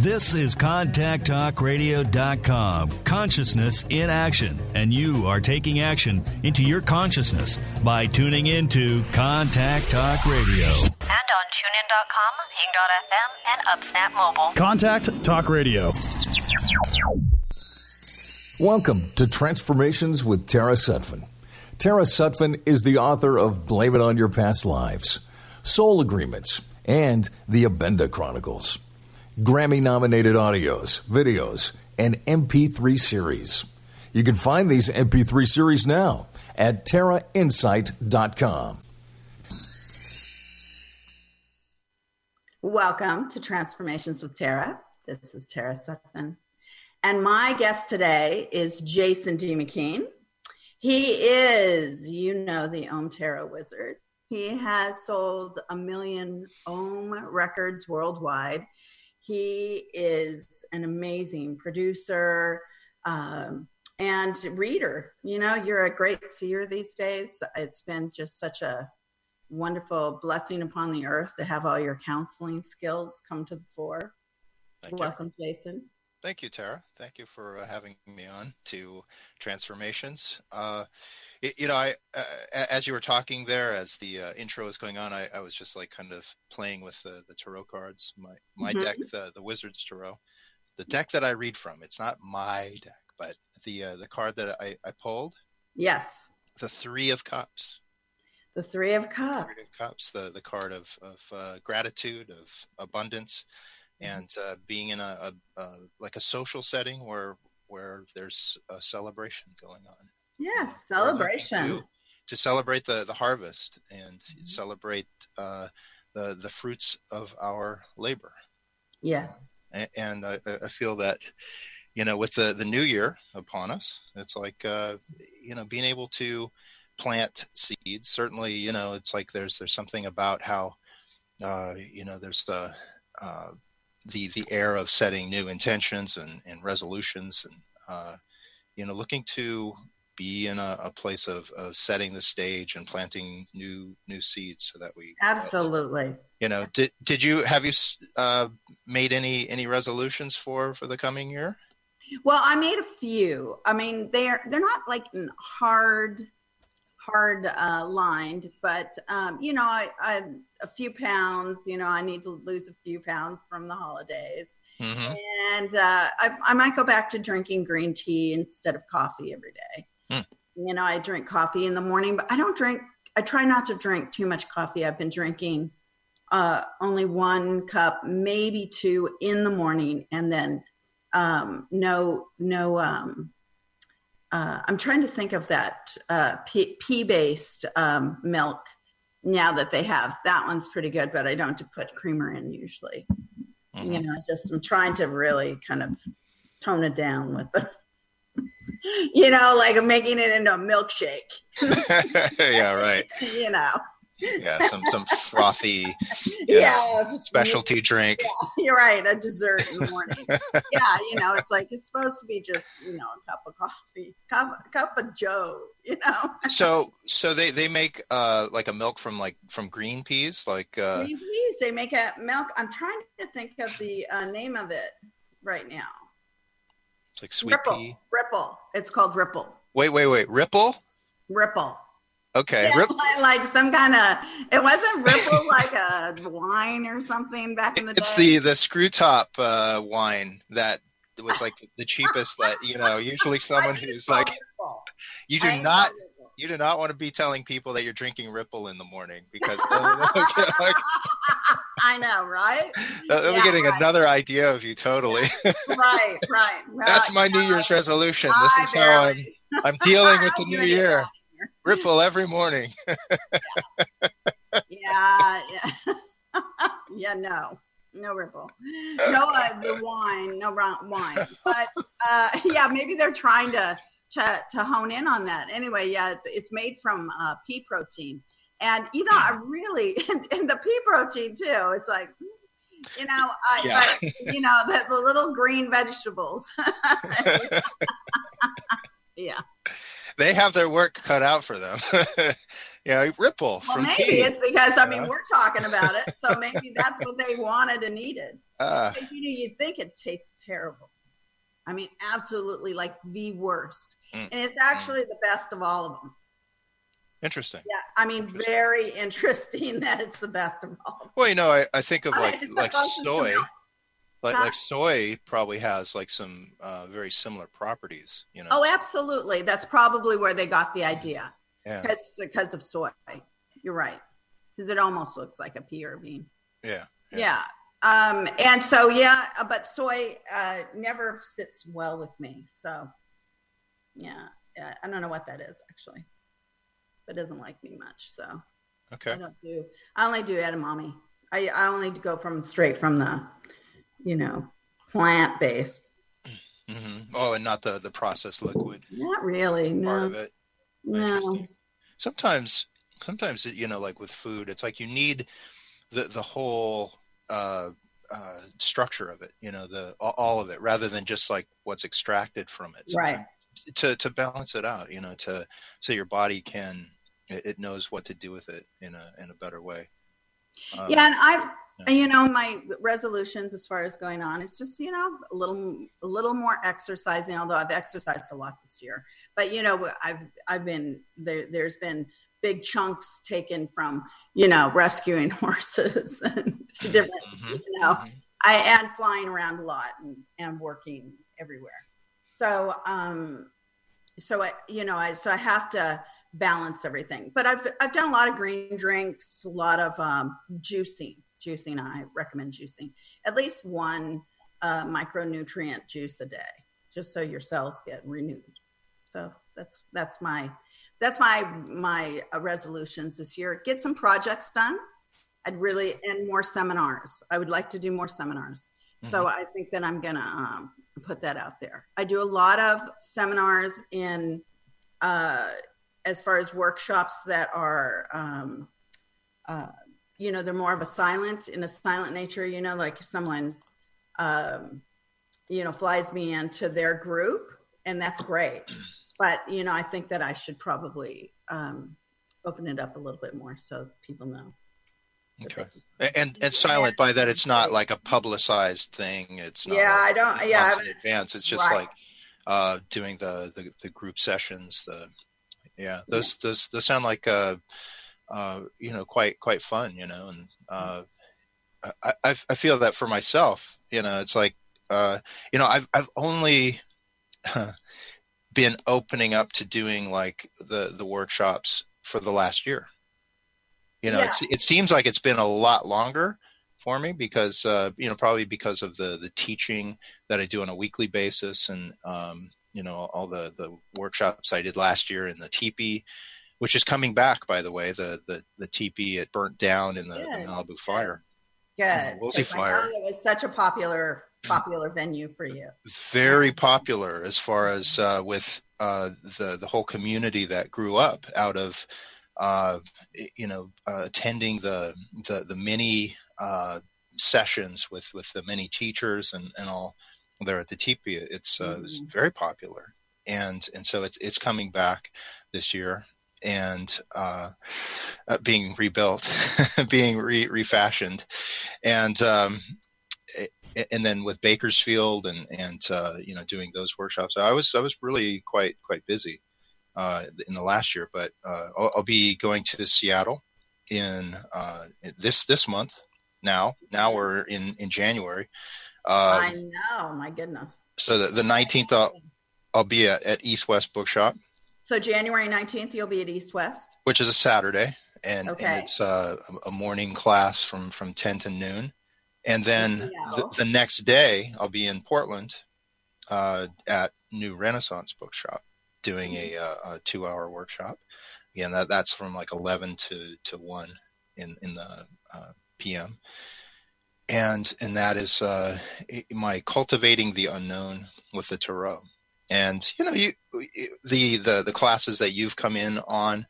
This is ContactTalkRadio.com. Consciousness in action. And you are taking action into your consciousness by tuning into Contact Talk Radio. And on TuneIn.com, Hing.fm, and UpSnap Mobile. Contact Talk Radio. Welcome to Transformations with Tara Sutphen. Tara Sutphen is the author of Blame It on Your Past Lives, Soul Agreements, and the Abenda Chronicles. Grammy-nominated audios, videos, and MP3 series. You can find these MP3 series now at TaraInsight.com. Welcome to Transformations with Tara. This is Tara Sutphen. And my guest today is Jason D. McKean. He is, the Om Tarot Wizard. He has sold 1 million Om records worldwide. He is an amazing producer and reader. You're a great seer these days. It's been just such a wonderful blessing upon the earth to have all your counseling skills come to the fore. Welcome, Jason. Thank you, Tara. Thank you for having me on to Transformations. As you were talking there, as the intro was going on, I was just like kind of playing with the tarot cards, my deck, the Wizard's Tarot. The deck that I read from, it's not my deck, but the card that I pulled. Yes. The Three of Cups. The Three of Cups. Three of Cups, the card of gratitude, of abundance. And being in a social setting where there's a celebration going on. Yes, celebration. To celebrate the harvest and celebrate the fruits of our labor. Yes. And I feel that, with the new year upon us, it's like, being able to plant seeds. Certainly, it's like there's something about how, there's the air of setting new intentions and resolutions and, looking to be in a place of setting the stage and planting new seeds so that we absolutely, have you made any resolutions for the coming year? Well, I made a few. I mean, they're not like hard lined, but I a few pounds, I need to lose a few pounds from the holidays. Mm-hmm. And I might go back to drinking green tea instead of coffee every day. I drink coffee in the morning, but I try not to drink too much coffee. I've been drinking only 1 cup, maybe 2 in the morning, and then no I'm trying to think of that pea-based milk now that they have. That one's pretty good, but I don't have to put creamer in usually. Mm-hmm. I'm trying to really kind of tone it down with the, like I'm making it into a milkshake. Yeah, right. Yeah, some frothy, specialty drink. Yeah, you're right, a dessert in the morning. It's like it's supposed to be just a cup of coffee, cup of Joe. So they make like a milk from green peas, green peas. They make a milk. I'm trying to think of the name of it right now. It's like sweet pea. Ripple. It's called Ripple. Wait. Ripple. Ripple. Okay. Yeah, like some kind of, it wasn't Ripple like a wine or something back in the day. It's the screw top wine that was like the cheapest that, usually someone who's like, you do not want to be telling people that you're drinking Ripple in the morning because I know, right? They'll be getting another idea of you totally. Right. That's my New Year's resolution. This is how I'm dealing with the new year. Ripple every morning. No Ripple. No, the wine, no wine. But maybe they're trying to hone in on that. Anyway, it's made from pea protein, and I really and the pea protein too. It's like but, the little green vegetables. Yeah. They have their work cut out for them. Yeah, Ripple Well, from maybe Key. it's because, I mean, we're talking about it. So maybe that's what they wanted and needed. Because, you think it tastes terrible. I mean, absolutely like the worst. And it's actually the best of all of them. Interesting. Yeah, I mean, very interesting that it's the best of all. Well, I think of like soy. Like soy probably has like some very similar properties, Oh, absolutely. That's probably where they got the idea. Yeah. Because of soy. You're right. Because it almost looks like a pea or a bean. Yeah. And so, but soy never sits well with me. So, yeah, I don't know what that is actually. But it doesn't like me much. So, okay. I only do edamame. I only go straight from the, plant-based. Mm-hmm. Oh, and not the processed liquid. Not really. No. Part of it. No. Sometimes, like with food, it's like you need the whole structure of it, all of it, rather than just like what's extracted from it. Right. To balance it out, so your body it knows what to do with it in a better way. And my resolutions as far as going on is just, a little more exercising, although I've exercised a lot this year, but I've been there's been big chunks taken from, rescuing horses and different, and flying around a lot and working everywhere. So, I have to balance everything, but I've done a lot of green drinks, a lot of juicing. I recommend juicing at least one micronutrient juice a day, just so your cells get renewed. So that's my resolutions this year. Get some projects done. And more seminars. I would like to do more seminars. Mm-hmm. So I think that I'm gonna put that out there. I do a lot of seminars in as far as workshops that are they're more of a silent nature, like someone's flies me into their group, and that's great. But I think that I should probably open it up a little bit more so people know. Okay. And silent by that, it's not like a publicized thing. It's not in advance. It's just right. Like doing the group sessions. Those sound like quite fun. And I feel that for myself. It's like I've only been opening up to doing like the workshops for the last year. It seems like it's been a lot longer for me because, probably because of the teaching that I do on a weekly basis and, all the workshops I did last year in the teepee, which is coming back, by the way, the teepee, it burnt down in the Malibu fire. Good. Woolsey fire. It was such a popular venue for you. Very popular as far as with the whole community that grew up out of, attending the many sessions with the many teachers and all there at the teepee. It's very popular, and so it's coming back this year and being rebuilt, being refashioned, and then with Bakersfield and doing those workshops, I was really quite busy in the last year, but I'll be going to Seattle in this month. Now we're in January. I know, my goodness. So the 19th, I'll be at East West Bookshop. So January 19th, you'll be at East West, which is a Saturday, and it's a morning class from 10 to noon, and then the next day I'll be in Portland at New Renaissance Bookshop doing a 2-hour workshop. Again, that's from like 11 to 1 in the PM. And that is my cultivating the unknown with the Tarot. And the classes that you've come in on,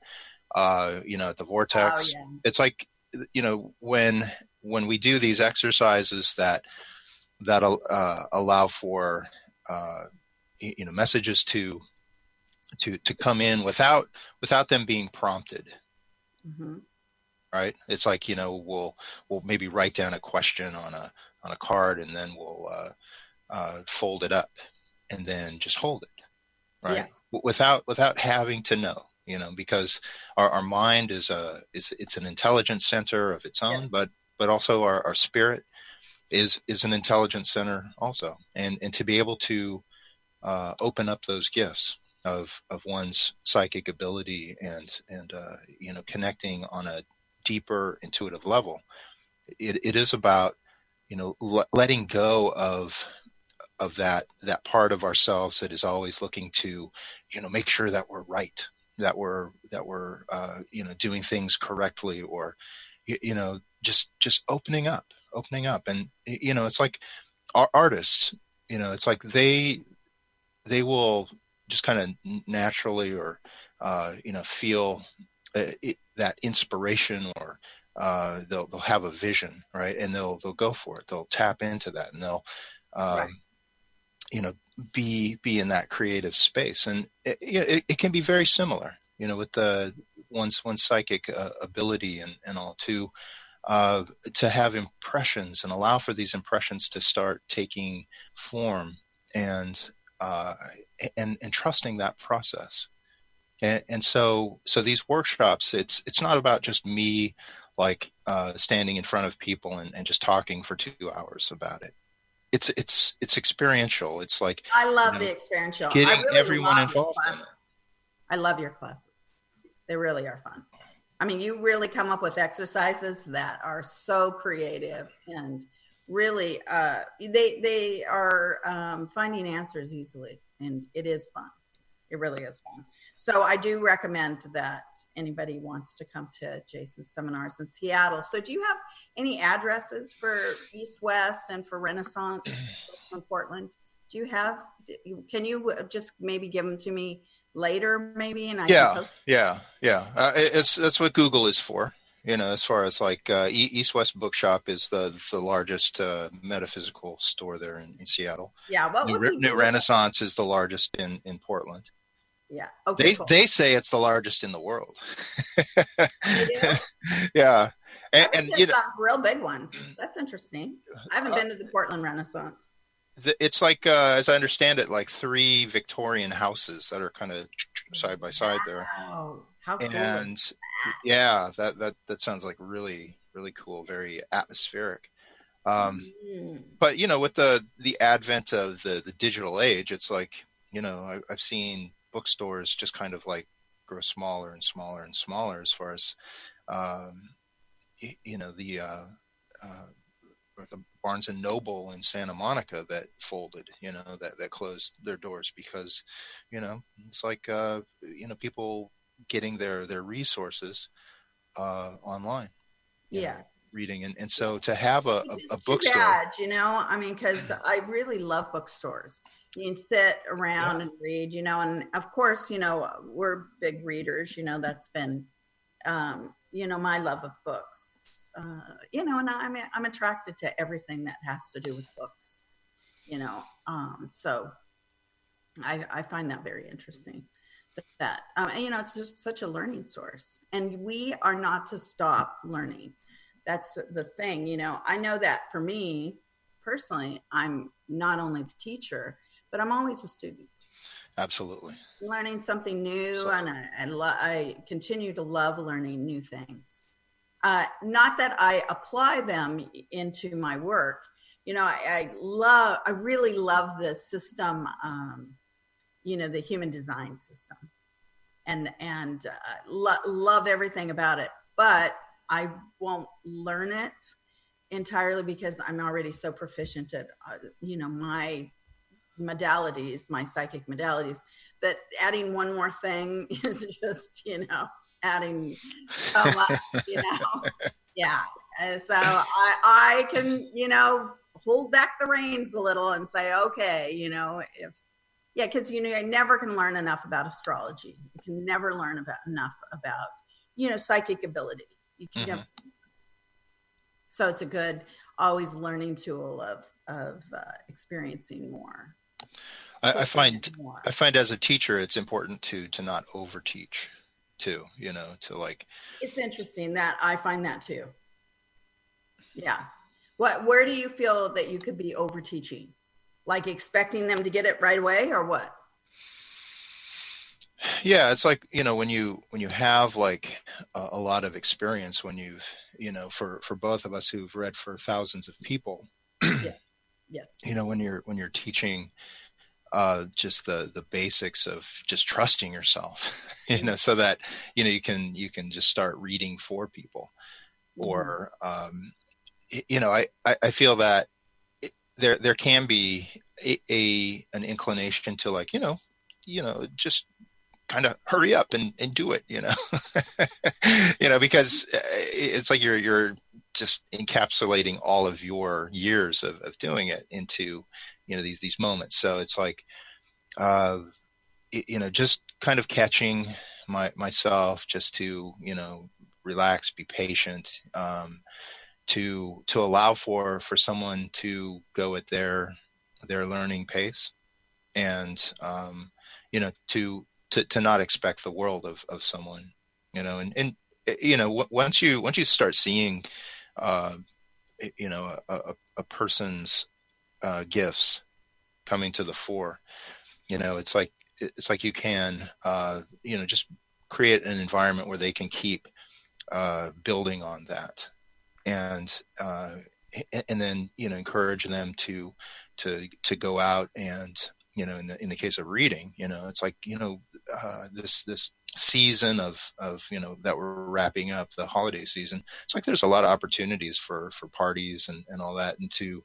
at the Vortex, it's like when we do these exercises that allow for messages to come in without them being prompted. Mm-hmm. right? It's like, we'll maybe write down a question on a card, and then we'll fold it up and then just hold it, right? Yeah. Without having to know, because our mind it's an intelligence center of its own, Yeah. but also our spirit is an intelligence center also, and to be able to open up those gifts of one's psychic ability and connecting on a deeper intuitive level. It is about letting go of that part of ourselves that is always looking to make sure that we're right, that we're doing things correctly, or just opening up. And it's like our artists, it's like they will just kind of naturally, or feel that inspiration, or they'll have a vision, right? And they'll go for it. They'll tap into that, and they'll Right. be in that creative space. And it can be very similar, with the one's psychic ability and all, to have impressions and allow for these impressions to start taking form, and trusting that process. And so these workshops, it's not about just me like standing in front of people and just talking for 2 hours about it. It's experiential. It's like, I love the experiential. getting I really everyone love involved your in classes. I love your classes. They really are fun. I mean, you really come up with exercises that are so creative, and really they are finding answers easily, and it is fun. It really is fun. So I do recommend that anybody wants to come to Jason's seminars in Seattle. So do you have any addresses for East West and for Renaissance in Portland? Do you have, can you just maybe give them to me later, maybe? And I can post. Yeah. That's what Google is for. As far as like East West Bookshop is the largest metaphysical store there in Seattle. Yeah. What would New Renaissance is the largest in Portland. Yeah. Okay. They say it's the largest in the world. They do? Yeah. And some real big ones. That's interesting. I haven't been to the Portland Renaissance. It's like, as I understand it, like 3 Victorian houses that are kind of side by side there. Oh, how cool! And yeah, that sounds like really, really cool, very atmospheric. But with the advent of the digital age, it's like, I've seen bookstores just kind of like grow smaller and smaller and smaller, as far as the Barnes and Noble in Santa Monica that folded, that closed their doors because, it's like, people getting their resources online. Yeah. Reading. And so to have a bookstore. Bad, I mean, because I really love bookstores. You can sit around and read, and of course, we're big readers, that's been, my love of books. And I'm attracted to everything that has to do with books, so I find that very interesting. That it's just such a learning source, and we are not to stop learning. That's the thing, I know that for me personally, I'm not only the teacher, but I'm always a student. Absolutely. Learning something new. And I continue to love learning new things. Not that I apply them into my work. I really love the system, the human design system, and love everything about it. But I won't learn it entirely because I'm already so proficient at, my modalities, my psychic modalities, that adding one more thing is just, adding so much, Yeah. And so I can, hold back the reins a little and say, okay, because, I never can learn enough about astrology. You can never learn enough about, psychic ability. You can never. So it's a good, always learning tool of experiencing more. I find as a teacher, it's important to not over teach, too, to like. It's interesting that I find that too. Yeah. Where do you feel that you could be over teaching? Like expecting them to get it right away or what? Yeah, it's like, when you have like a lot of experience, when you've, for both of us who've read for thousands of people, Yeah. Yes. when you're teaching just the basics of just trusting yourself, so that, you can just start reading for people. Mm-hmm. Or, I feel that there can be an inclination to like, just kind of hurry up and do it, because it's like you're just encapsulating all of your years of doing it into, these moments. So it's like, just kind of catching myself just to, relax, be patient, to allow for someone to go at their learning pace, and, to not expect the world of someone, and once you start seeing, a person's gifts coming to the fore, it's like you can, just create an environment where they can keep building on that, and then encourage them to go out and, in the case of reading, it's like, this season of that we're wrapping up, the holiday season. It's like there's a lot of opportunities for parties and all that, and to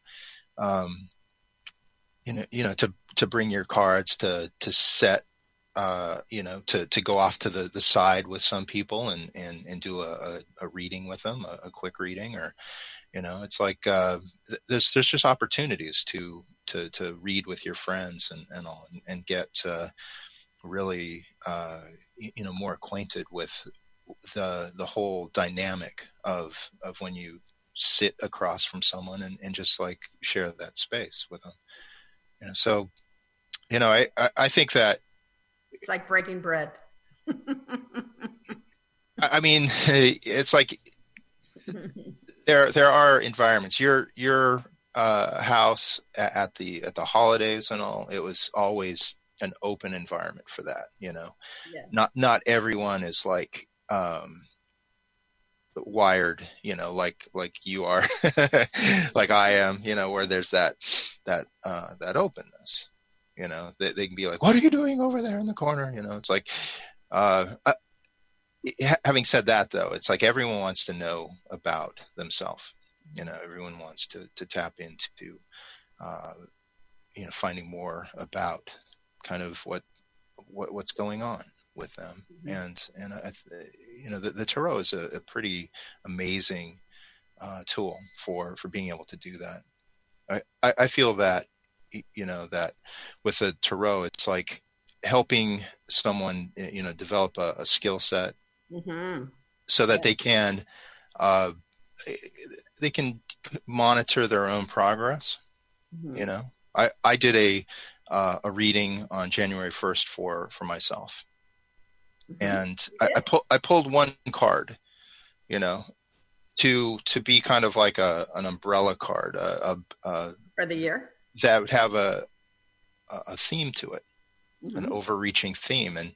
to bring your cards, to set, to go off to the side with some people and do a reading with them, a quick reading, or it's like there's just opportunities to read with your friends and all, and get really more acquainted with the whole dynamic of when you sit across from someone and just like share that space with them. So I think that it's like breaking bread. I mean, it's like there are environments. Your house at the holidays and all, it was always an open environment for that. Yeah. Not everyone is like wired, like you are, like I am, where there's that openness. They can be like, "What are you doing over there in the corner?" It's like, having said that, though, it's like everyone wants to know about themselves. Everyone wants to tap into, finding more about kind of what's going on with them. Mm-hmm. And the tarot is a pretty amazing tool for being able to do that. I feel that, that with the tarot, it's like helping someone, develop a skill set, mm-hmm. so that they can monitor their own progress. Mm-hmm. I did a reading on January 1st for myself. Mm-hmm. And I pulled one card, to be kind of like an umbrella card, for the year, that would have a theme to it, mm-hmm. an overreaching theme. And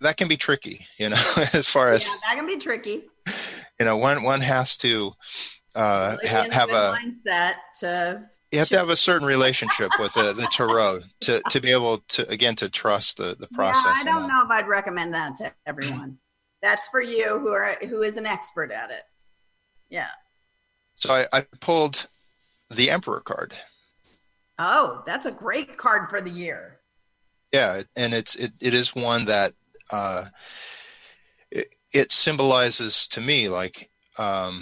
that can be tricky, as far as that can be tricky. One has to have a mindset to. You have to have a certain relationship with the tarot to be able to trust the process. Yeah, I don't know if I'd recommend that to everyone. That's for you who is an expert at it. Yeah. So I pulled the Emperor card. Oh, that's a great card for the year. Yeah, and it is one that it symbolizes to me, like how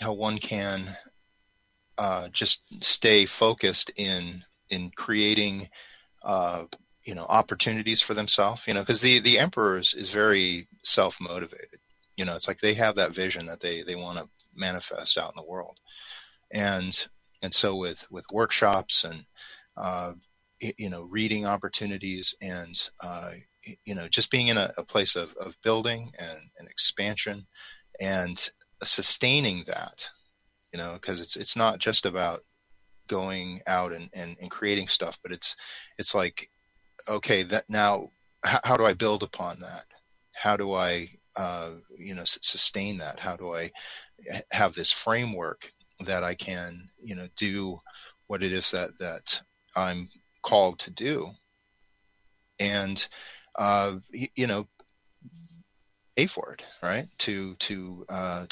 one can just stay focused in creating opportunities for themselves, because the Emperor is very self-motivated. It's like they have that vision that they want to manifest out in the world, and so with workshops and reading opportunities and just being in a place of building and expansion and sustaining that, because it's not just about going out and creating stuff, but it's like, okay, that now, how do I build upon that? How do I, sustain that? How do I have this framework that I can, do what it is that I'm called to do, and, pay for it, right? To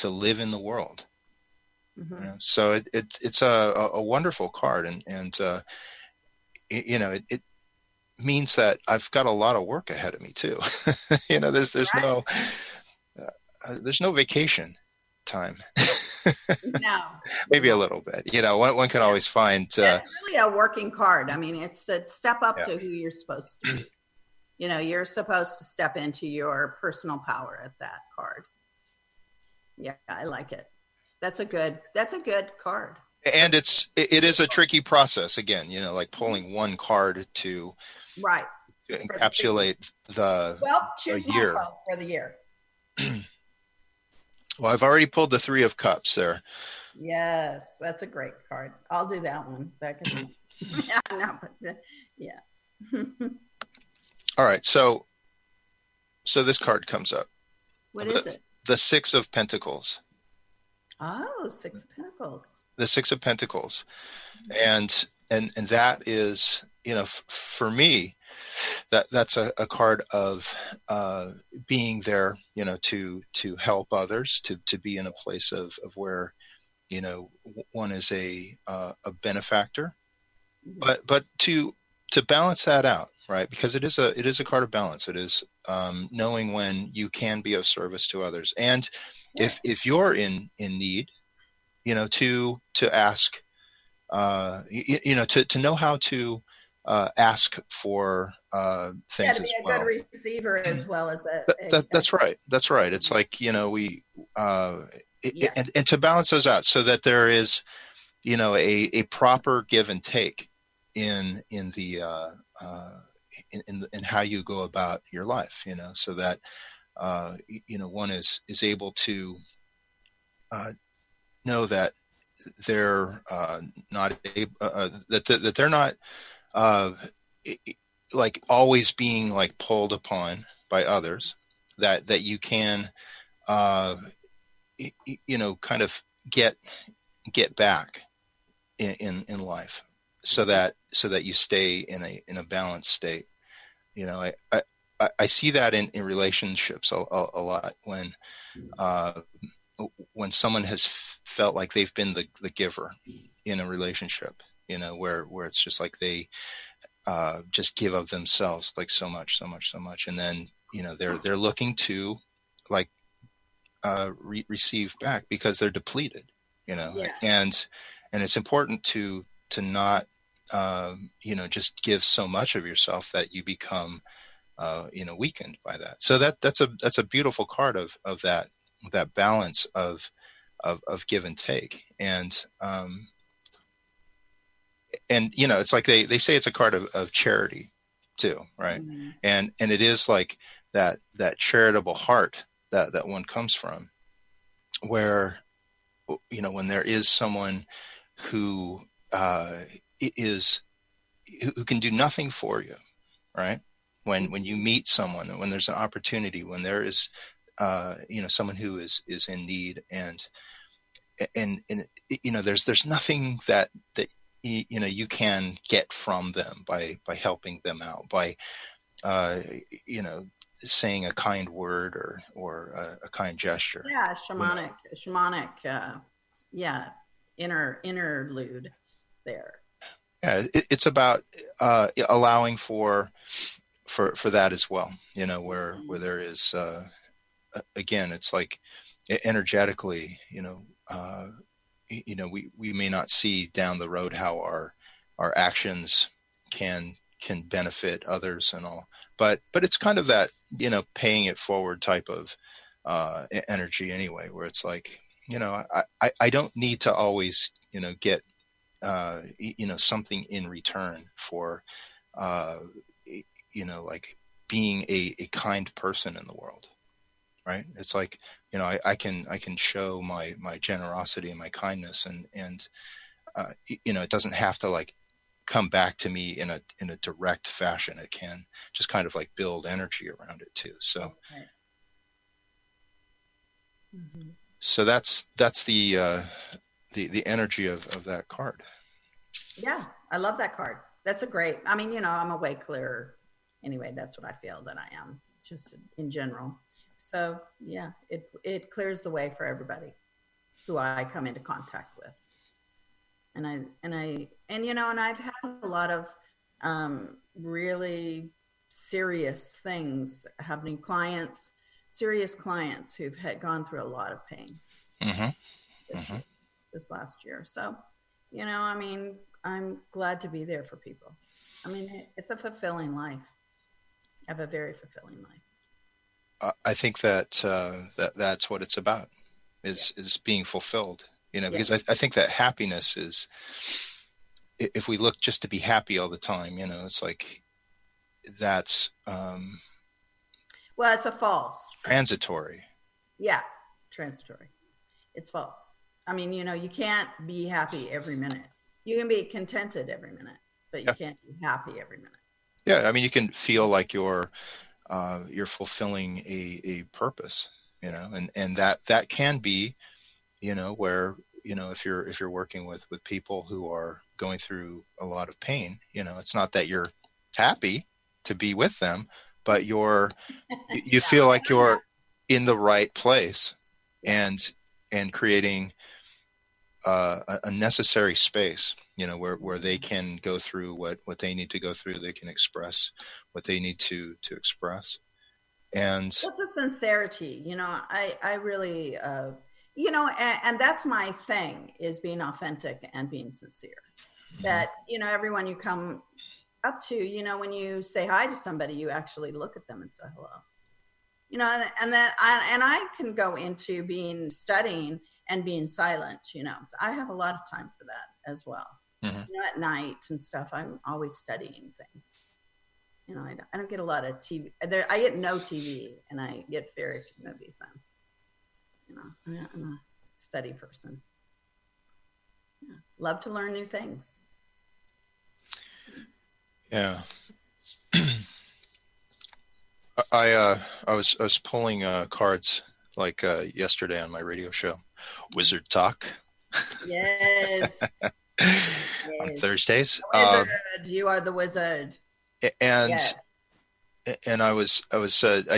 live in the world. Mm-hmm. So it's a wonderful card, and it means that I've got a lot of work ahead of me too. There's Right. there's no vacation time. No. Maybe a little bit. One can always find. That's really a working card. I mean, it's a step up Yeah. to who you're supposed to be. You're supposed to step into your personal power at that card. Yeah, I like it. That's a good card. And it is a tricky process. Again, like pulling one card to Right. encapsulate the choose a year. one for the year. Well, I've already pulled the 3 of Cups there. Yes, that's a great card. I'll do that one. That can yeah, no, but yeah. All right, so this card comes up. What is it? The 6 of Pentacles. Oh, 6 of Pentacles. The 6 of Pentacles, and that is, for me, that's a card of being there, to help others, to be in a place of where, one is a benefactor, but to balance that out, right? Because it is a card of balance. It is knowing when you can be of service to others, and if you're in need, to ask, to know how to ask for things. To be as a well. good receiver as well as That's right. That's right. It's like, we and to balance those out so that there is, a proper give and take in the in how you go about your life, so that one is able to know that they're not that they're not like always being like pulled upon by others, that you can kind of get back in life, so that you stay in a balanced state. I see that in relationships a lot, when someone has felt like they've been the giver in a relationship, where it's just like they just give of themselves, like so much, and then they're looking to like receive back because they're depleted, and it's important to not just give so much of yourself that you become weakened by that. So that's a beautiful card of that balance of give and take, and it's like they say it's a card of charity too, right? Mm-hmm. And it is like that charitable heart that one comes from, where when there is someone who who can do nothing for you, right? When you meet someone, when there's an opportunity, when there is someone who is in need, and there's nothing that you can get from them by helping them out, by saying a kind word or a kind gesture. Yeah, shamanic interlude there. Yeah, it's about allowing for that as well. Where there is again, it's like energetically, we may not see down the road how our actions can benefit others and all, but it's kind of that, paying it forward type of energy anyway, where it's like, I don't need to always, get, something in return for, like being a kind person in the world, right? It's like, I can show my generosity and my kindness, and it doesn't have to like come back to me in a direct fashion. It can just kind of like build energy around it too. So, Right. Mm-hmm. so that's the energy of that card. Yeah, I love that card. That's a great, I mean, I'm a way clearer anyway. That's what I feel that I am, just in general. So yeah, it clears the way for everybody who I come into contact with. And I've had a lot of really serious things happening, serious clients who've gone through a lot of pain this last year. So, I mean, I'm glad to be there for people. I mean, it's a fulfilling life. I have a very fulfilling life. I think that that's what it's about, is being fulfilled. Because I think that happiness is, if we look just to be happy all the time, it's like that's well, it's a false transitory. Yeah, transitory. It's false. I mean, you can't be happy every minute. You can be contented every minute, but you can't be happy every minute. Yeah, I mean, you can feel like you're fulfilling a purpose, and that can be, where, if you're working with people who are going through a lot of pain, it's not that you're happy to be with them, but you feel like you're in the right place, and creating a necessary space, where they can go through what they need to go through. They can express what they need to express. And what's the sincerity? I really, and that's my thing, is being authentic and being sincere. That, everyone you come up to, when you say hi to somebody, you actually look at them and say hello. And then I can go into studying and being silent. I have a lot of time for that as well. At night and stuff, I'm always studying things. I don't get a lot of TV. I get no TV, and I get very few movies. I'm a study person. Yeah. Love to learn new things. Yeah. I was pulling cards like yesterday on my radio show, Wizard Talk. Yes. On Thursdays. Wizard, you are the wizard. And yes. And I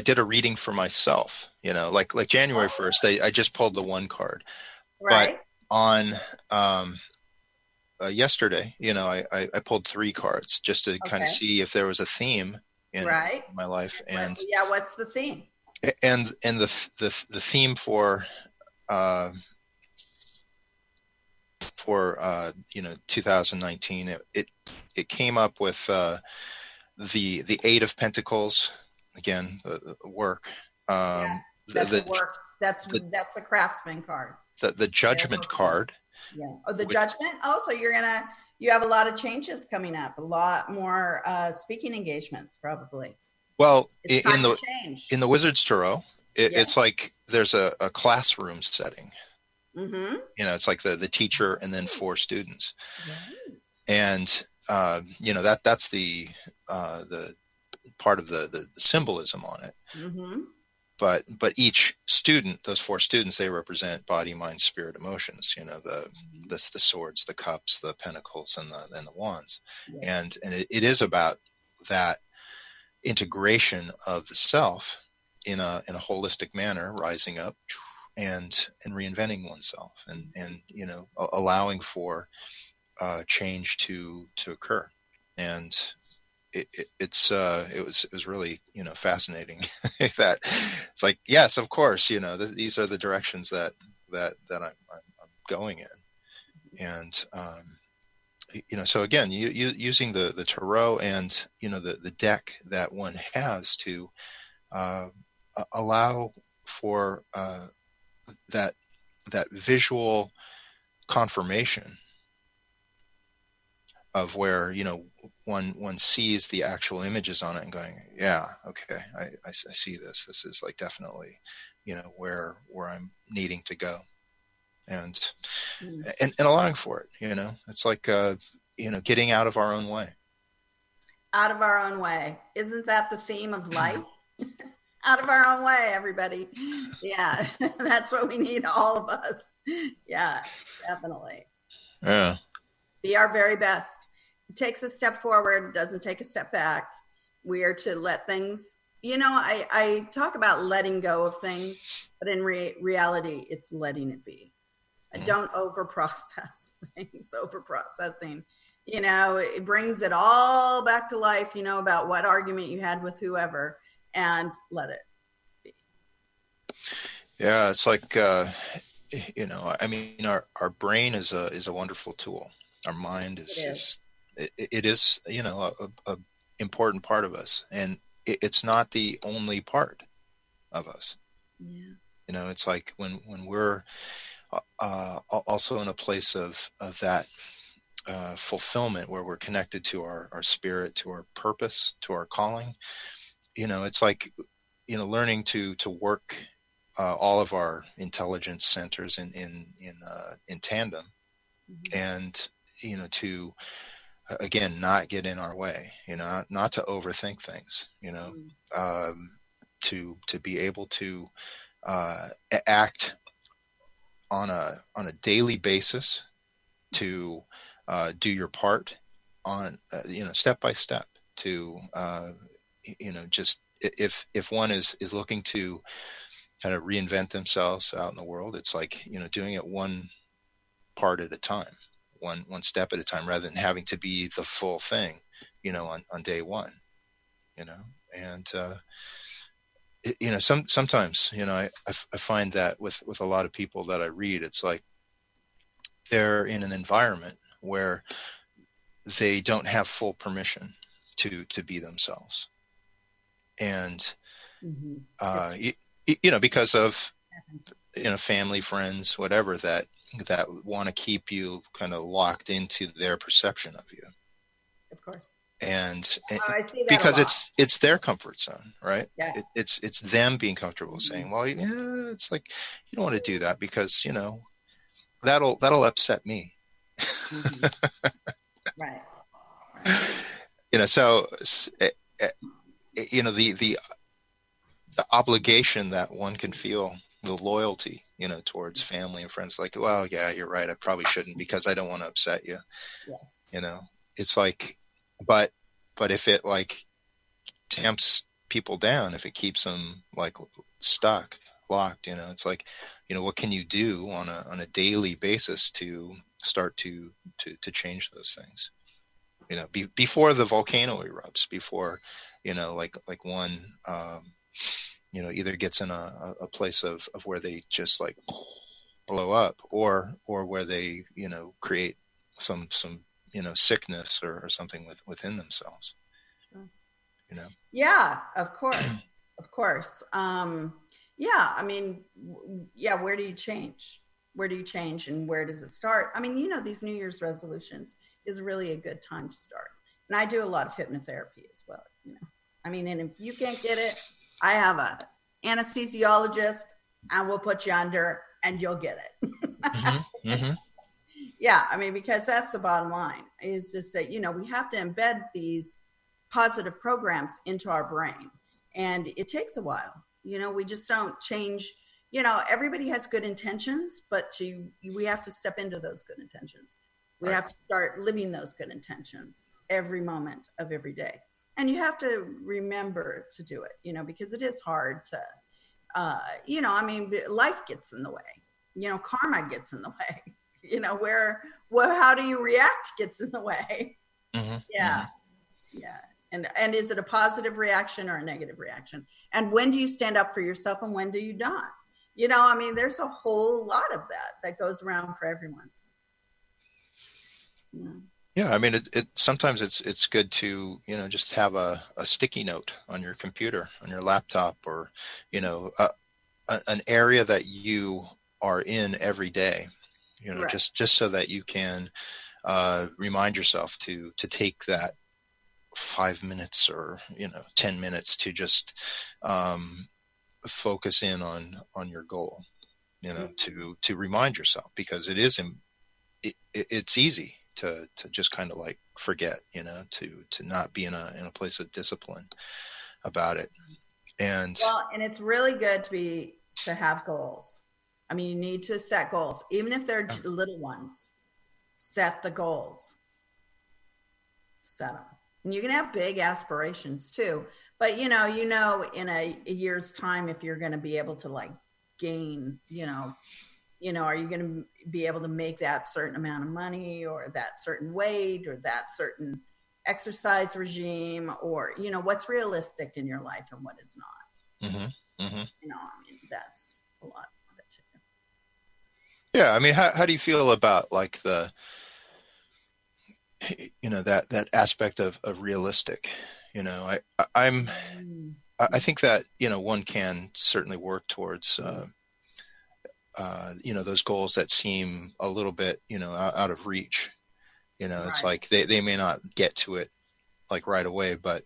did a reading for myself, like January 1st, I just pulled the one card, right? But on yesterday, I pulled 3 cards just to kind of see if there was a theme in my life. And what's the theme? And the theme for 2019, it came up with the 8 of Pentacles, again, the work. That's the work. That's the craftsman card. The Judgment card. Yeah. Oh, the Judgment. Oh, so you have a lot of changes coming up. A lot more speaking engagements, probably. Well, in the Wizard's Tarot, it's like there's a classroom setting. Mm-hmm. It's like the teacher and then 4 students. Right. And that's the part of the symbolism on it. Mm-hmm. But each student, those 4 students, they represent body, mind, spirit, emotions. The swords, the cups, the pentacles, and the wands. Yeah. And it is about that integration of the self in a holistic manner, rising up and reinventing oneself, and allowing for change to occur. And it was really fascinating that it's like, yes, of course, these are the directions that I'm going in. And so again, using the tarot and the deck that one has to allow for that visual confirmation of where, one sees the actual images on it and going, yeah, okay, I see this. This is like definitely, where I'm needing to go, and allowing for it. It's like, getting out of our own way. Out of our own way. Isn't that the theme of life? Out of our own way, everybody. Yeah, that's what we need, all of us. Yeah, definitely. Yeah. Be our very best. It takes a step forward, doesn't take a step back. We are to let things, I talk about letting go of things, but in reality, it's letting it be. I don't over-process things, over-processing. It brings it all back to life, about what argument you had with whoever, and let it be. Yeah, it's like, our brain is a wonderful tool. Our mind is a important part of us, and it's not the only part of us. Yeah. It's like when we're also in a place of that fulfillment, where we're connected to our spirit, to our purpose, to our calling. It's like, learning to work all of our intelligence centers in tandem, and to again not get in our way, not to overthink things, to be able to act on a daily basis, to do your part on step by step, to just if one is looking to kind of reinvent themselves out in the world, it's like, doing it one part at a time, one step at a time, rather than having to be the full thing, on day one, and sometimes, I find that with a lot of people that I read, it's like they're in an environment where they don't have full permission to be themselves. And, because of, family, friends, whatever, that want to keep you kind of locked into their perception of you. Of course. And I see that because it's their comfort zone, right? Yes. It's them being comfortable saying, well, yeah, it's like, you don't want to do that because, that'll upset me. Right. So, the obligation that one can feel, the loyalty, towards family and friends, like, well, yeah, you're right, I probably shouldn't because I don't want to upset you. Yes. It's like, but if it like tamps people down, if it keeps them like stuck, locked, it's like, what can you do on a daily basis to start to change those things? Before the volcano erupts, before, like one, either gets in a place of where they just like blow up, or where they, create some sickness or something within themselves. Yeah, of course. Of course. Yeah, I mean, where do you change? Where do you change, and where does it start? I mean, these New Year's resolutions is really a good time to start. And I do a lot of hypnotherapy as well, I mean, and if you can't get it, I have a anesthesiologist, and we'll put you under and you'll get it. Yeah, I mean, because that's the bottom line, is just that, we have to embed these positive programs into our brain. And it takes a while. We just don't change. Everybody has good intentions, but we have to step into those good intentions. We have to start living those good intentions every moment of every day. And you have to remember to do it, because it is hard to, I mean, life gets in the way, karma gets in the way, how do you react gets in the way. Yeah. And is it a positive reaction or a negative reaction? And when do you stand up for yourself and when do you not? I mean, there's a whole lot of that goes around for everyone. Yeah, I mean, it sometimes it's good to, just have a sticky note on your computer, on your laptop, or, an area that you are in every day, just so that you can remind yourself to take that 5 minutes or 10 minutes to just focus in on your goal, to remind yourself, because it's easy to just kind of like forget, to not be in a place of discipline about it. And it's really good to have goals. I mean, you need to set goals, even if they're little ones. Set the goals. Set them. And you can have big aspirations too. But, in a year's time, if you're going to be able to like gain, are you going to be able to make that certain amount of money, or that certain weight, or that certain exercise regime, or, what's realistic in your life and what is not. Mm-hmm. Mm-hmm. That's a lot of it too. Yeah. I mean, how do you feel about like that aspect of realistic? I think that, one can certainly work towards, those goals that seem a little bit, out of reach. It's like they may not get to it like right away, but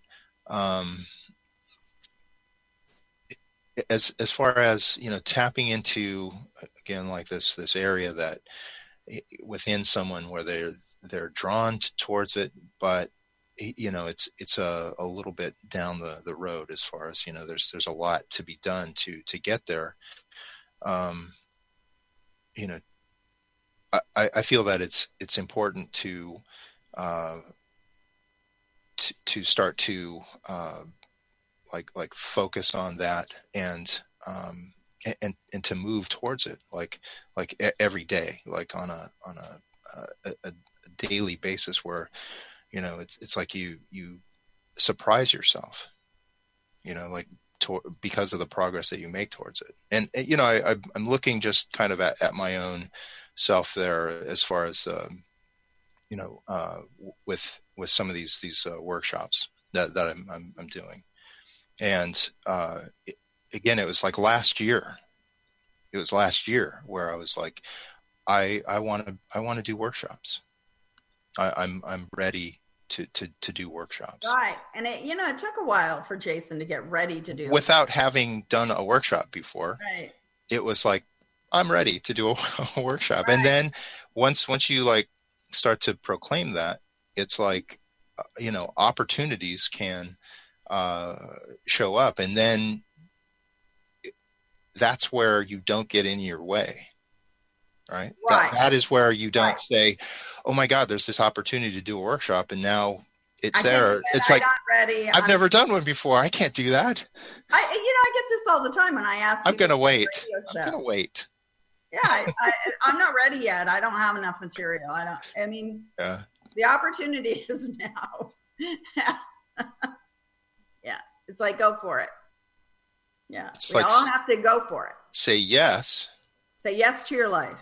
as far as, tapping into, again, like this area that within someone where they're drawn towards it, but it's a little bit down the road as far as, there's a lot to be done to get there. I feel that it's important to start to like focus on that and to move towards it like every day, like on a daily basis, where it's like you surprise yourself, like because of the progress that you make towards it. And I'm looking just kind of at my own self there, as far as with some of these workshops that I'm doing. And again, it was like last year. It was last year where I was like, I want to do workshops. I'm ready to do workshops. Right. And it took a while for Jason to get ready to do without having done a workshop before. Right. It was like, I'm ready to do a workshop. Right. And then once you like start to proclaim that, it's like, opportunities can show up, and then that's where you don't get in your way. Right. That is where you don't say, oh my God, there's this opportunity to do a workshop, and now it's there. It's like, I'm not ready. I've never done one before. I can't do that. I get this all the time when I ask. I'm going to wait. Yeah. I'm not ready yet. I don't have enough material. The opportunity is now. Yeah. It's like, go for it. Yeah. We all have to go for it. Say yes. Say yes to your life.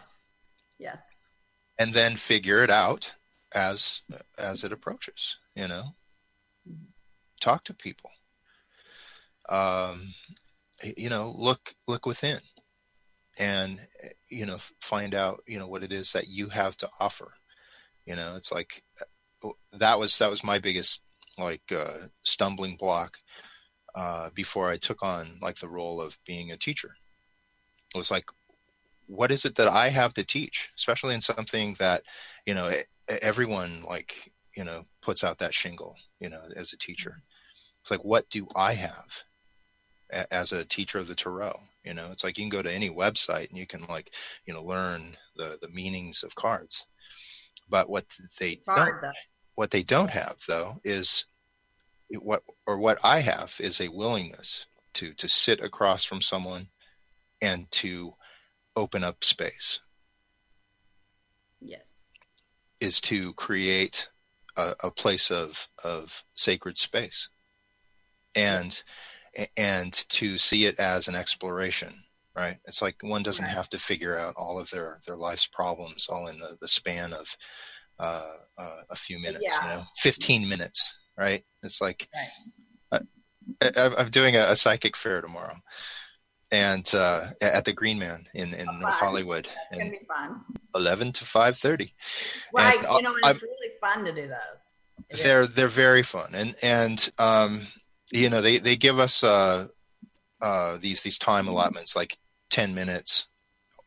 Yes. And then figure it out as it approaches, Talk to people. Look within, and, find out, what it is that you have to offer. It's like, that was my biggest, stumbling block, before I took on like the role of being a teacher. It was like, what is it that I have to teach, especially in something that, everyone puts out that shingle, as a teacher. It's like, what do I have as a teacher of the tarot? It's like, you can go to any website and you can learn the meanings of cards, but what they don't have though is what I have is a willingness to sit across from someone and to open up space. Yes. Is to create a place of sacred space, and to see it as an exploration, right? It's like, one doesn't have to figure out all of their life's problems all in the span of a few minutes, 15 minutes, right? It's like, I'm doing a psychic fair tomorrow. And at the Green Man in North Hollywood. It's going to be fun. 11 to 5:30. Right. And And it's really fun to do those. They're very fun. And they give us these time allotments, like 10 minutes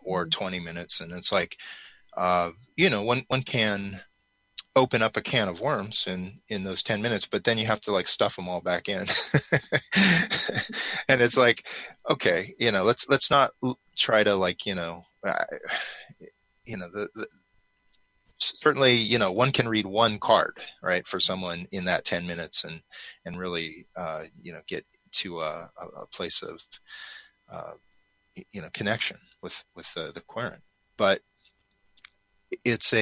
or 20 minutes. And it's like, one can open up a can of worms in those 10 minutes, but then you have to like stuff them all back in. And it's like, okay, let's not try to like, certainly, one can read one card, right, for someone in that 10 minutes and really, get to a place of, connection with the querent. But it's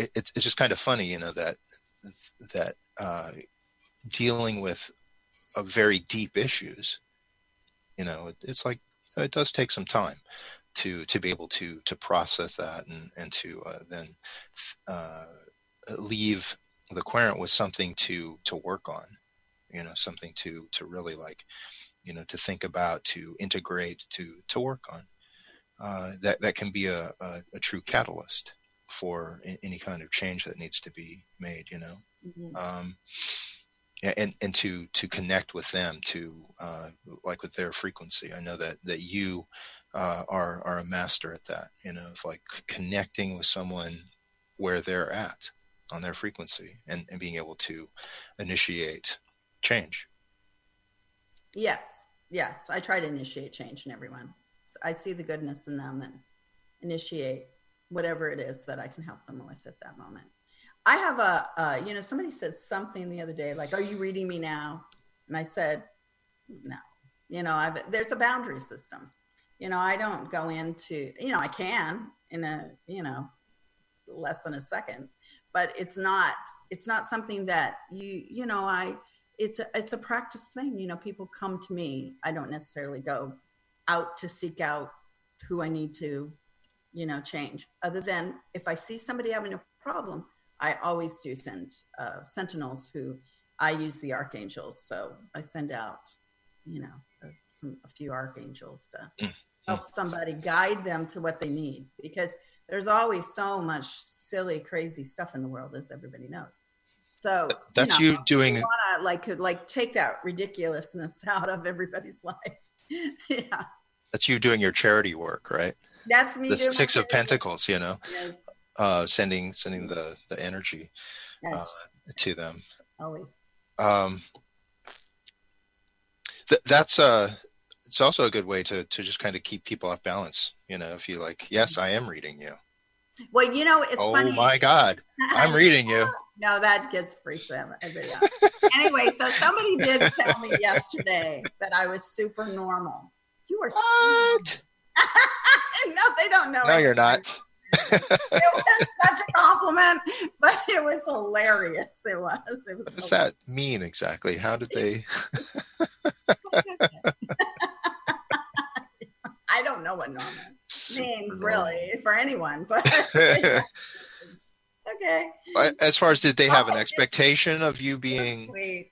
it's just kind of funny, that dealing with very deep issues, it's like, it does take some time to be able to process that and to then leave the querent with something to work on, something to really like, to think about, to integrate, to work on. That can be a true catalyst for any kind of change that needs to be made, mm-hmm. And to connect with them, to like with their frequency. I know that you are a master at that, of like connecting with someone where they're at on their frequency and being able to initiate change. Yes. I try to initiate change in everyone. I see the goodness in them and initiate whatever it is that I can help them with at that moment. I have somebody said something the other day, like, are you reading me now? And I said, no, there's a boundary system. I don't go into, I can in a, less than a second, but it's not something that it's a practice thing. People come to me. I don't necessarily go out to seek out who I need to, change, other than if I see somebody having a problem, I always do send sentinels who I use the archangels. So I send out, a few archangels to help somebody, guide them to what they need, because there's always so much silly, crazy stuff in the world, as everybody knows. So that's you doing you want to like take that ridiculousness out of everybody's life. Yeah. That's you doing your charity work, right? That's me. The Six of Pentacles, Yes. Sending the energy to them. Always. That's it's also a good way to just kind of keep people off balance. If you like, yes, I am reading you. Well, it's funny. Oh my God, I'm reading you. No, that gets freaks everybody out. Anyway, so somebody did tell me yesterday that I was super normal. You are what? No, they don't know. No, you're not. It was such a compliment, but it was hilarious. It was. What does that mean exactly? How did they? I don't know what normal means really for anyone, but okay. As far as, did they have an expectation of you being sweet?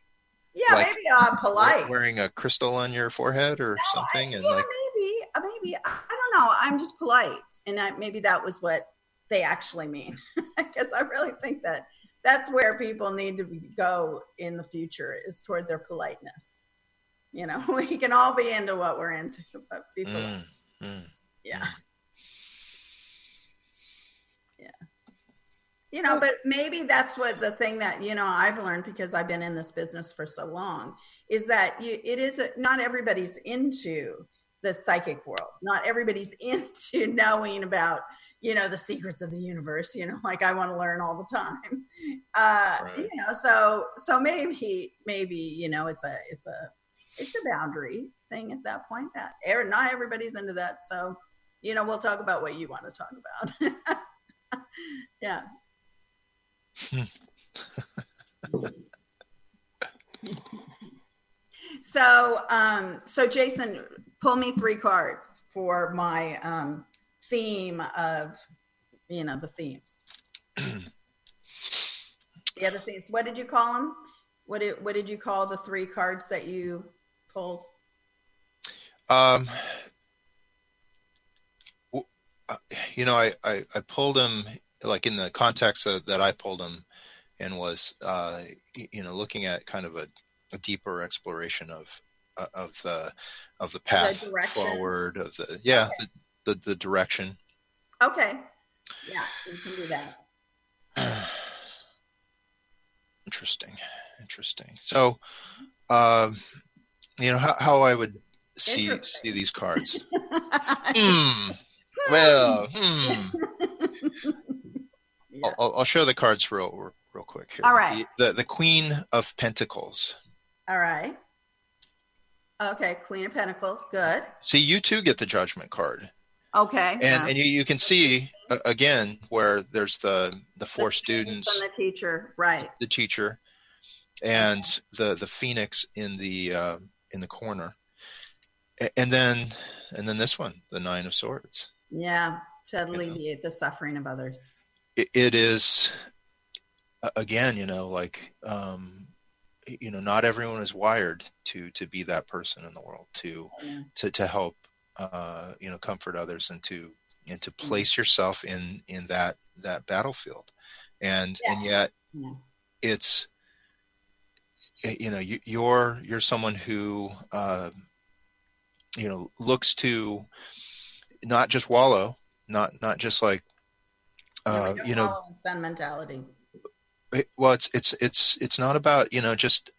Yeah, like, maybe polite, wearing a crystal on your forehead or something, and maybe I don't know. I'm just polite, and maybe that was what they actually mean, because I really think that that's where people need to go in the future, is toward their politeness. We can all be into what we're into, but people, yeah. But maybe that's what the thing that, I've learned, because I've been in this business for so long, is that not everybody's into the psychic world. Not everybody's into knowing about, the secrets of the universe, like I want to learn all the time. Right. So maybe, it's a boundary thing at that point, that not everybody's into that. So, we'll talk about what you want to talk about. Yeah. So Jason, pull me 3 cards for my theme of, the themes. Yeah, the themes. What did you call them? What did you call the 3 cards that you pulled? I pulled him, like in the context that I pulled him in was, looking at kind of a deeper exploration of the path forward, of the direction. Okay. Yeah, you can do that. Interesting. So, how I would see these cards. Well, Yeah. I'll show the cards real quick here. All right. The Queen of Pentacles. All right. Okay, Queen of Pentacles, good. See, you too get the Judgment card. Okay. And you can see again where there's the four students and the teacher, right? The teacher, and the Phoenix in the corner, and then this one, the Nine of Swords. Yeah, to alleviate the suffering of others. It is again, not everyone is wired to be that person in the world, to help comfort others, and to place yourself in that battlefield, and yet it's you're someone who looks to not just wallow, not just like sun mentality. Well, it's not about just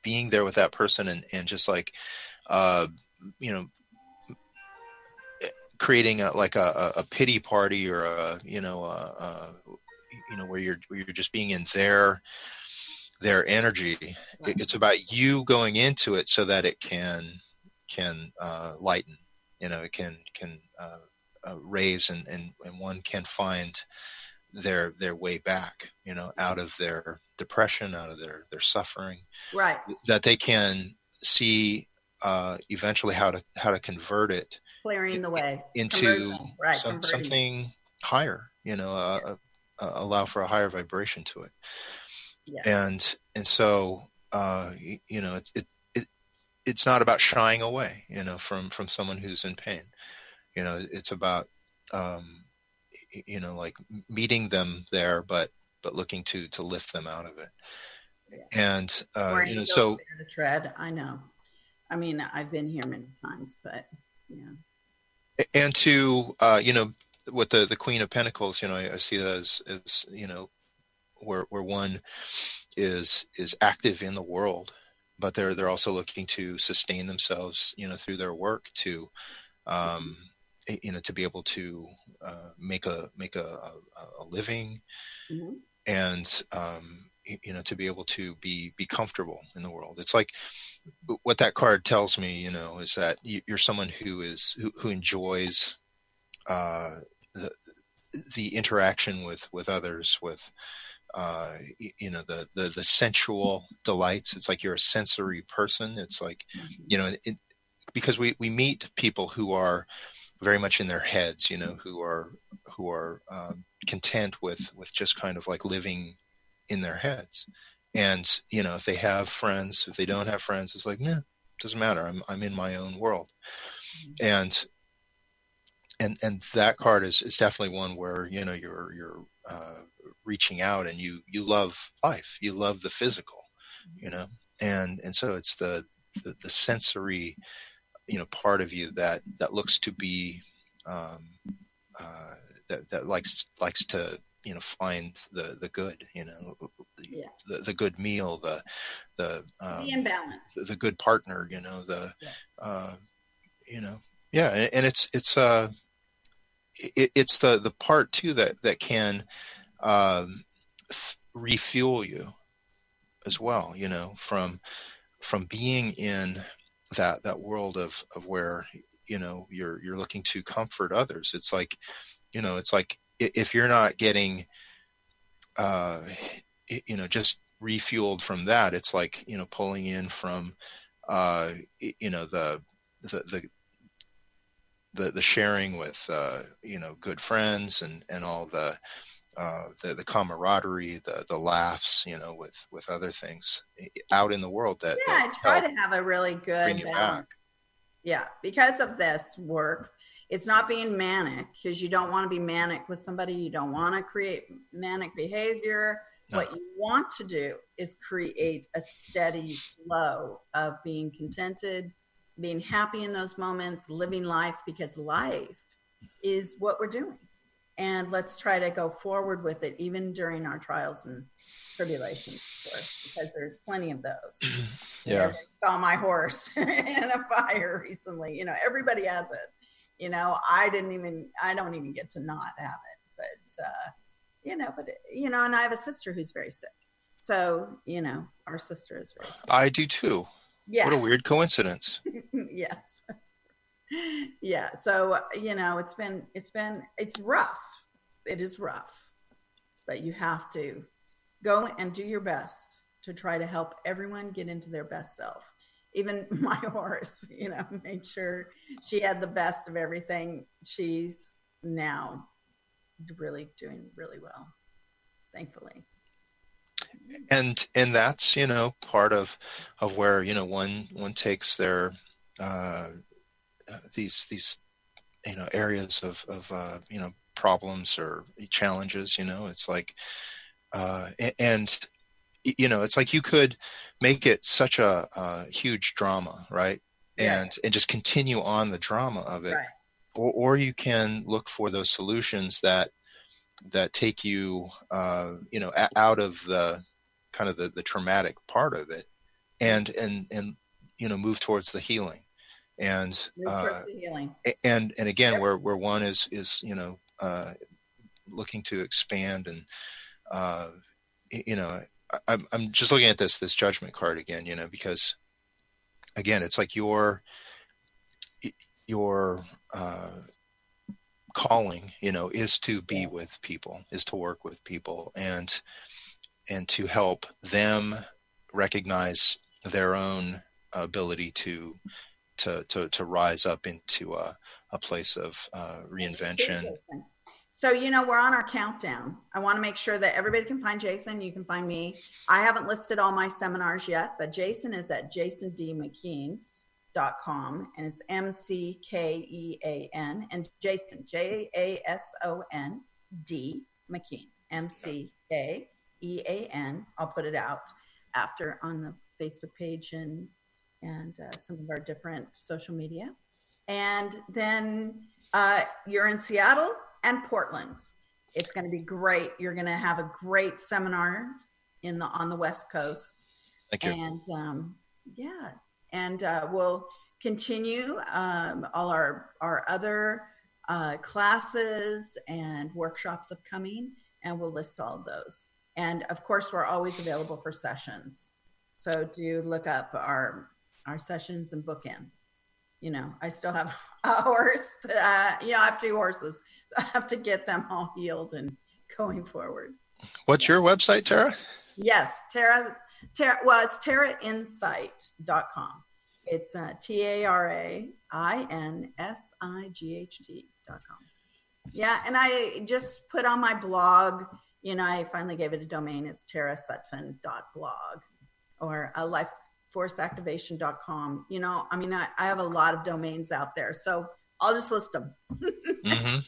being there with that person and just like creating a pity party, or where you're just being in their energy. Right. It's about you going into it so that it can lighten. It can raise, and one can find their way back, out of their depression, out of their suffering, right? That they can see eventually how to convert it, clearing the way into something higher, allow for a higher vibration to it. Yeah. And so it's not about shying away, from someone who's in pain. It's about like meeting them there, but looking to lift them out of it. Yeah. And so to tread. I know. I mean, I've been here many times, but and to with the Queen of Pentacles, I see that as where one is active in the world, but they're also looking to sustain themselves, through their work, to to be able to make a living, mm-hmm. and to be able to be comfortable in the world. It's like what that card tells me, is that you're someone who enjoys the interaction with others, with the sensual delights. It's like you're a sensory person. It's like, because we meet people who are very much in their heads, who are content with just kind of like living in their heads. And, if they have friends, if they don't have friends, it's like, no, it doesn't matter. I'm in my own world. And that card is definitely one where, you're reaching out, and you love life, you love the physical, and so it's the sensory, part of you that looks to be, that likes to, find the good, the good meal, the be in balance, the good partner, and it's the part too that can refuel you as well, from being in that world of where you're looking to comfort others. It's like if you're not getting just refueled from that, it's like pulling in from the sharing with good friends, and all the camaraderie, the laughs, with other things out in the world that I try to have a really good balance. Yeah, because of this work, It's not being manic, because you don't want to be manic with somebody. You don't want to create manic behavior. No. What you want to do is create a steady flow of being contented, being happy in those moments, living life, because life is what we're doing. And let's try to go forward with it, even during our trials and tribulations, of course, because there's plenty of those. Yeah. I saw my horse in a fire recently. You know, everybody has it. You know, I don't even get to not have it. But, and I have a sister who's very sick. So, our sister is very sick. I do too. Yes. What a weird coincidence. Yes. Yeah. So, it's rough. It is rough, but you have to go and do your best to try to help everyone get into their best self. Even my horse, made sure she had the best of everything. She's now really doing really well, thankfully. And that's, part of where, one takes their, these areas of problems or challenges, it's like, it's like you could make it such a huge drama, right? Yeah. And just continue on the drama of it. Right. Or you can look for those solutions that take you, out of the kind of the traumatic part of it, and move towards the healing, and again, where one is looking to expand, and I'm just looking at this judgment card again, because again, it's like your calling, is to be with people, is to work with people, and to help them recognize their own ability to rise up into a place of reinvention. So, we're on our countdown. I want to make sure that everybody can find Jason. You can find me. I haven't listed all my seminars yet, but Jason is at jasondmckean.com, and it's McKean, and Jason, JASON D McKean, McKean. I'll put it out after on the Facebook page and some of our different social media. And then you're in Seattle and Portland. It's going to be great. You're going to have a great seminar on the West Coast. Thank you. And we'll continue all our other classes and workshops upcoming, and we'll list all of those. And of course, we're always available for sessions. So do look up our sessions and book in. I still have a horse. I have 2 horses. I have to get them all healed and going forward. What's your website, Tara? Yes, Tara. Well, it's tarainsight.com. It's TARAINSIGHT.com. Yeah, and I just put on my blog. I finally gave it a domain. It's tarasutphen.blog or lifeforceactivation.com. I have a lot of domains out there, so I'll just list them. Mm-hmm.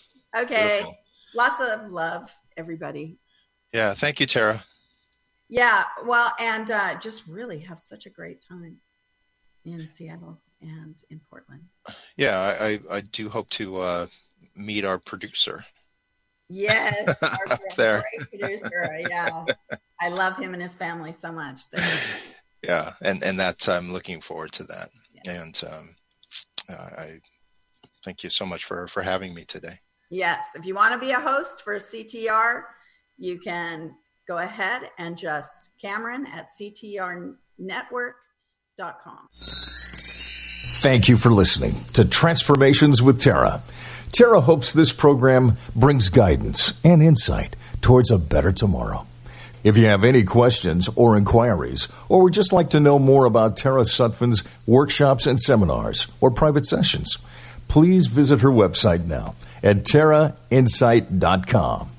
Okay. Beautiful. Lots of love, everybody. Yeah. Thank you, Tara. Yeah. Well, and just really have such a great time in Seattle and in Portland. Yeah. I do hope to meet our producer. Yes. Our there. Great producer. Yeah. I love him and his family so much. Yeah. And that's, I'm looking forward to that. Yeah. And I thank you so much for having me today. Yes. If you want to be a host for CTR, you can go ahead and just Cameron at ctrnetwork.com. Thank you for listening to Transformations with Tara. Tara hopes this program brings guidance and insight towards a better tomorrow. If you have any questions or inquiries, or would just like to know more about Tara Sutphen's workshops and seminars or private sessions, please visit her website now at tarainsight.com.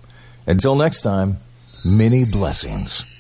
Until next time, many blessings.